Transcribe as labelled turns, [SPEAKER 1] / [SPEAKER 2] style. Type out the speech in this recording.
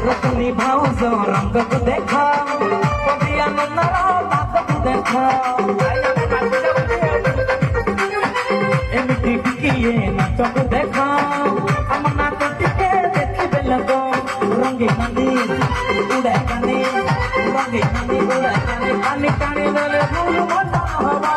[SPEAKER 1] रतनी भाउज रंग को देखा कभी आनंद बात को देखा एमती किए नाच को देखा हम नाच टिके देखिबे लोग रंगी कानी उड़े कानी रंगी कानी उड़े कानी पानी कानी देले भूल मत हवा